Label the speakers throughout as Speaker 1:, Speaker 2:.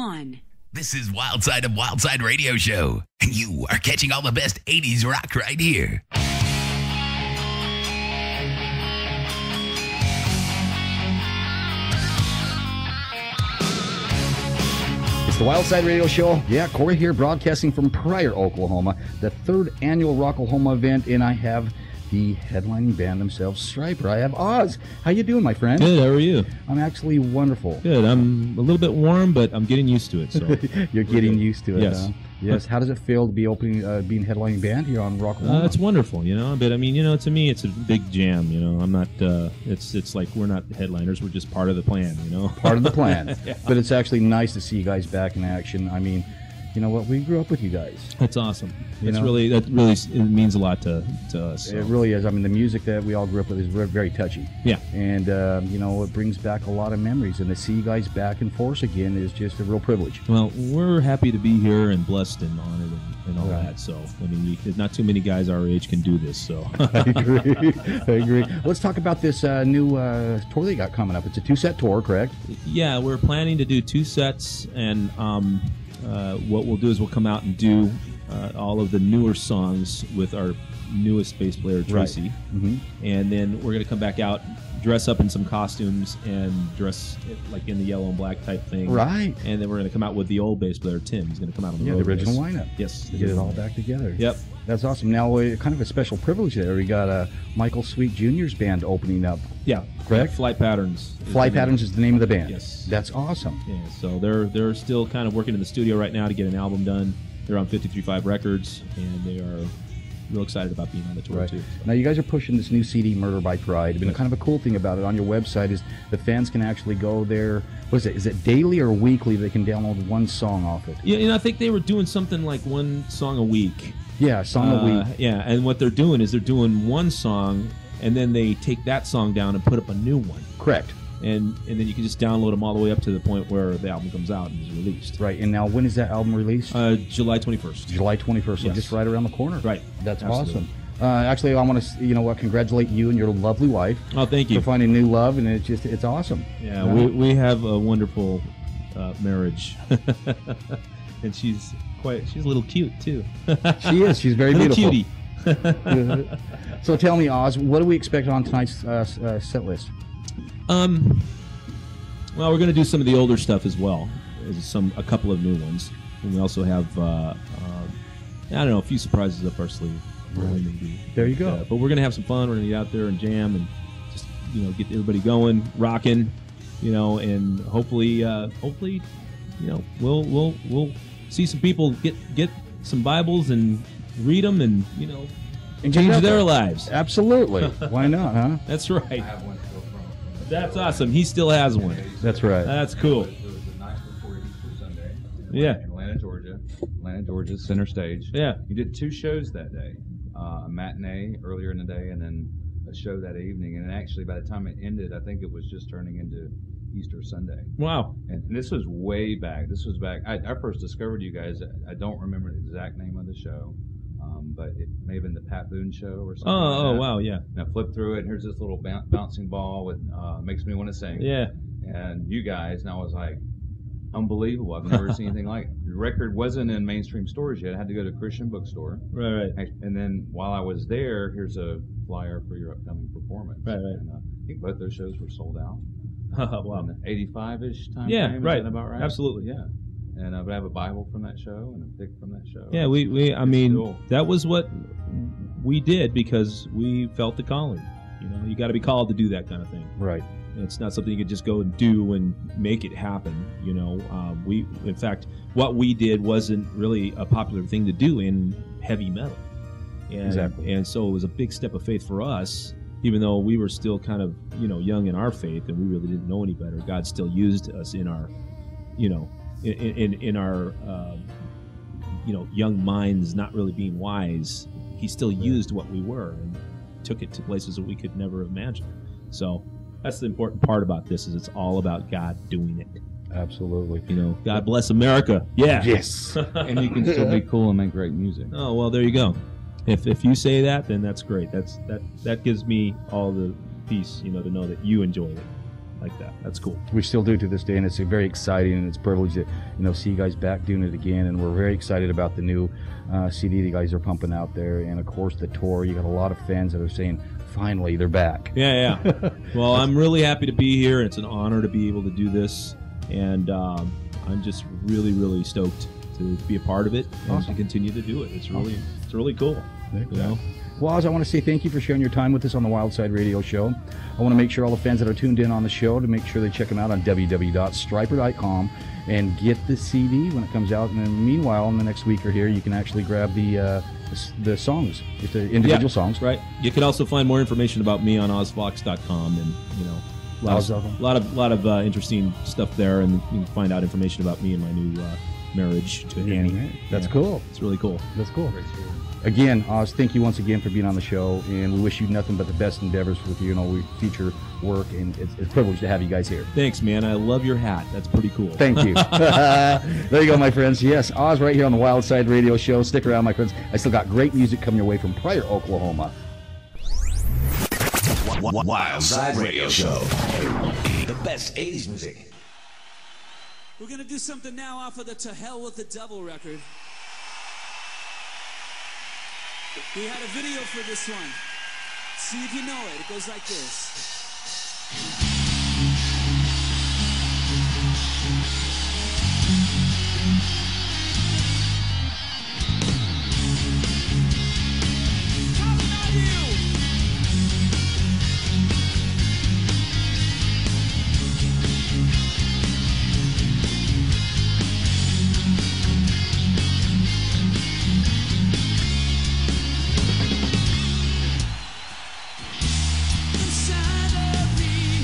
Speaker 1: on.
Speaker 2: This is Wild Side of Wild Side Radio Show, and you are catching all the best 80s rock right here.
Speaker 3: It's the Wild Side Radio Show. Yeah, Corey here, broadcasting from Pryor, Oklahoma, the 3rd annual Rocklahoma event, and I have the headlining band themselves, Stryper. I have Ozz. How you doing, my friend?
Speaker 4: Good. How are you?
Speaker 3: I'm actually wonderful.
Speaker 4: Good. I'm a little bit warm, but I'm getting used to it. So
Speaker 3: you're getting used to it.
Speaker 4: Yes.
Speaker 3: Huh? Yes. How does it feel to be being headlining band here on Rocklahoma?
Speaker 4: It's wonderful, But I mean, to me, it's a big jam. I'm not. It's like we're not headliners. We're just part of the plan.
Speaker 3: Part of the plan.
Speaker 4: Yeah.
Speaker 3: But it's actually nice to see you guys back in action. I mean, you know what? We grew up with you guys.
Speaker 4: That's awesome. That really it means a lot to us. So.
Speaker 3: It really is. I mean, the music that we all grew up with is very touchy.
Speaker 4: Yeah.
Speaker 3: And it brings back a lot of memories. And to see you guys back in force again is just a real privilege.
Speaker 4: Well, we're happy to be here and blessed and honored and all that. So I mean, not too many guys our age can do this. So
Speaker 3: I agree. Let's talk about this new tour they got coming up. It's a 2-set tour, correct?
Speaker 4: Yeah, we're planning to do 2 sets, and what we'll do is we'll come out and do all of the newer songs with our newest bass player, Tracy.
Speaker 3: Right. Mm-hmm.
Speaker 4: And then we're going to come back out, dress up in some costumes, and dress like in the yellow and black type thing.
Speaker 3: Right.
Speaker 4: And then we're going to come out with the old bass player, Tim. He's going to come out on the road.
Speaker 3: The original lineup.
Speaker 4: Yes.
Speaker 3: Get it all back together.
Speaker 4: Yep.
Speaker 3: That's awesome. Now, kind of a special privilege there. We got Michael Sweet Jr.'s band opening up.
Speaker 4: Yeah.
Speaker 3: Correct?
Speaker 4: Flight Patterns.
Speaker 3: Flight Patterns is the name of the band.
Speaker 4: Yes.
Speaker 3: That's awesome.
Speaker 4: Yeah, so they're still kind of working in the studio right now to get an album done. They're on 53.5 Records, and they are real excited about being on the tour, too. So.
Speaker 3: Now, you guys are pushing this new CD, Murder by Pride. And kind of a cool thing about it on your website is the fans can actually go there. What is it? Is it daily or weekly they can download one song off it?
Speaker 4: Yeah, I think they were doing something like one song a week.
Speaker 3: Yeah, song a week.
Speaker 4: Yeah, and what they're doing is they're doing one song, and then they take that song down and put up a new one.
Speaker 3: Correct.
Speaker 4: And then you can just download them all the way up to the point where the album comes out and is released.
Speaker 3: Right, and now when is that album released?
Speaker 4: July 21st.
Speaker 3: July 21st, so
Speaker 4: yes.
Speaker 3: Just right around the corner.
Speaker 4: Right.
Speaker 3: That's
Speaker 4: Absolutely.
Speaker 3: awesome. Actually, I want to, congratulate you and your lovely wife.
Speaker 4: Oh, thank you.
Speaker 3: For finding new love, and it's awesome.
Speaker 4: Yeah, we have a wonderful marriage. And she's a little cute, too.
Speaker 3: She is. She's very beautiful.
Speaker 4: Cutie.
Speaker 3: So tell me, Ozz, what do we expect on tonight's set list?
Speaker 4: Well, we're going to do some of the older stuff as well. There's a couple of new ones, and we also have a few surprises up our sleeve.
Speaker 3: Right.
Speaker 4: Maybe.
Speaker 3: There you go.
Speaker 4: But we're going to have some fun. We're going to get out there and jam and just get everybody going, rocking, and hopefully, we'll see some people get some Bibles and read them and
Speaker 3: And
Speaker 4: change their lives.
Speaker 3: Absolutely. Why not, huh?
Speaker 4: That's right.
Speaker 5: I have one still from
Speaker 4: That's awesome. He still has one.
Speaker 3: That's right.
Speaker 4: That's cool.
Speaker 5: It was the night before Easter Sunday.
Speaker 4: Yeah.
Speaker 5: In Atlanta, Georgia, center stage.
Speaker 4: Yeah.
Speaker 5: You did 2 shows that day. A matinee earlier in the day and then a show that evening. And actually, by the time it ended, I think it was just turning into Easter Sunday.
Speaker 4: Wow.
Speaker 5: And this was way back. I first discovered you guys. I don't remember the exact name of the show. But it may have been the Pat Boone show or something.
Speaker 4: Oh, wow, yeah.
Speaker 5: And I flipped through it, and here's this little bouncing ball with makes me want to sing.
Speaker 4: Yeah.
Speaker 5: And you guys, and I was like, unbelievable. I've never seen anything like it. The record wasn't in mainstream stores yet. I had to go to a Christian bookstore.
Speaker 4: Right.
Speaker 5: And then while I was there, here's a flyer for your upcoming performance.
Speaker 4: Right.
Speaker 5: And I think both those shows were sold out.
Speaker 4: Wow.
Speaker 5: In the 85-ish time
Speaker 4: Yeah,
Speaker 5: frame.
Speaker 4: right.
Speaker 5: Is that about right?
Speaker 4: Absolutely.
Speaker 5: Yeah. And but I have a Bible from that show and a pic from that show.
Speaker 4: Yeah, that was what we did because we felt the calling. You got to be called to do that kind of thing.
Speaker 3: Right.
Speaker 4: And it's not something you could just go and do and make it happen. In fact, what we did wasn't really a popular thing to do in heavy metal.
Speaker 3: Exactly.
Speaker 4: And so it was a big step of faith for us, even though we were still kind of, young in our faith and we really didn't know any better. God still used us in our, in our, young minds not really being wise. He still used what we were and took it to places that we could never imagine. So that's the important part about this is it's all about God doing it.
Speaker 3: Absolutely.
Speaker 4: God bless America. Yeah.
Speaker 3: Yes.
Speaker 5: And you can still be cool and make great music.
Speaker 4: Oh, well, there you go. If you say that, then that's great. That gives me all the peace, to know that you enjoy it. like that. That's cool.
Speaker 3: We still do to this day, and it's very exciting, and it's a privilege to see you guys back doing it again. And we're very excited about the new CD you guys are pumping out there, and of course the tour. You got a lot of fans that are saying finally they're back.
Speaker 4: Yeah. Well, I'm really happy to be here, and it's an honor to be able to do this, and I'm just really, really stoked to be a part of it and to continue to do it. It's really cool.
Speaker 3: Well, Ozz, I want to say thank you for sharing your time with us on the Wild Side Radio Show. I want to make sure all the fans that are tuned in on the show to make sure they check them out on www.stryper.com and get the CD when it comes out. And then meanwhile, in the next week or here, you can actually grab the songs, just the individual songs.
Speaker 4: Right. You can also find more information about me on OzzFoxx.com, and a lot of interesting stuff there, and you can find out information about me and my new marriage to Annie.
Speaker 3: That's cool.
Speaker 4: It's really cool.
Speaker 3: That's cool. Again, Ozz, thank you once again for being on the show, and we wish you nothing but the best endeavors with we future work, and it's a privilege to have you guys here.
Speaker 4: Thanks, man. I love your hat. That's pretty cool.
Speaker 3: Thank you. There you go, my friends. Yes, Ozz right here on the Wild Side Radio Show. Stick around, my friends. I still got great music coming your way from Pryor, Oklahoma.
Speaker 2: Wild Side Radio Show. The best 80s music.
Speaker 1: We're going to do something now off of the To Hell with the Devil record. We had a video for this one. See if you know it. It goes like this. Inside of me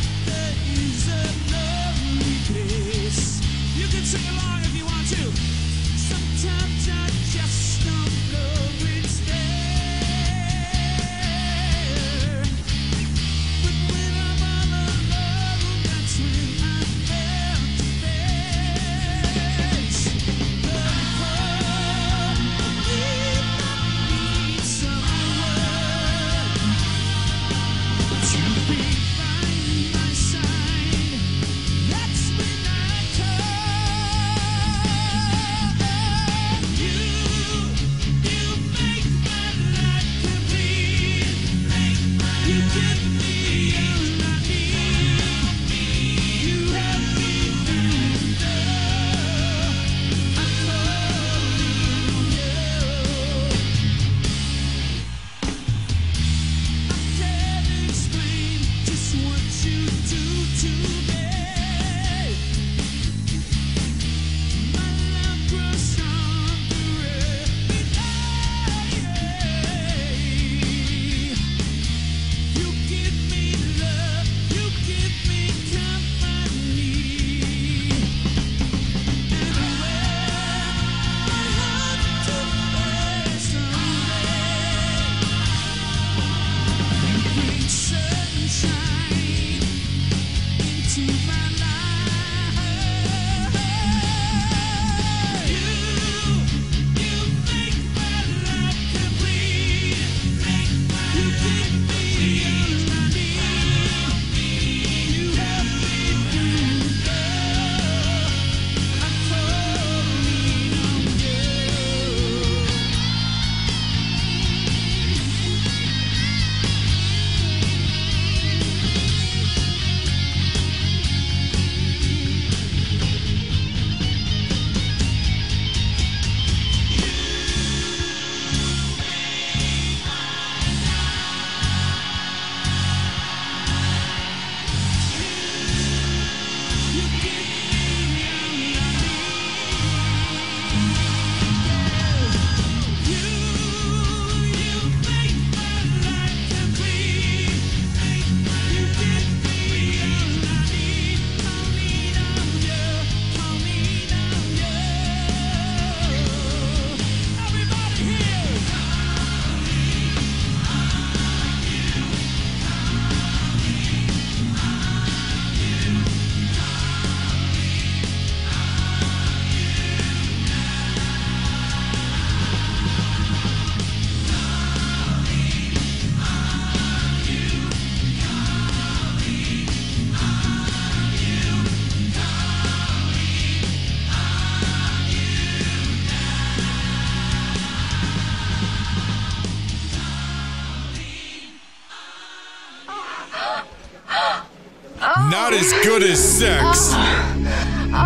Speaker 6: not as good as sex,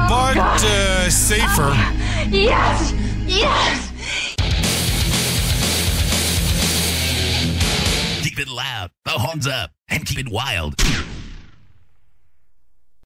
Speaker 6: but safer.
Speaker 7: Yes! Yes!
Speaker 2: Keep it loud, the horns up, and keep it wild.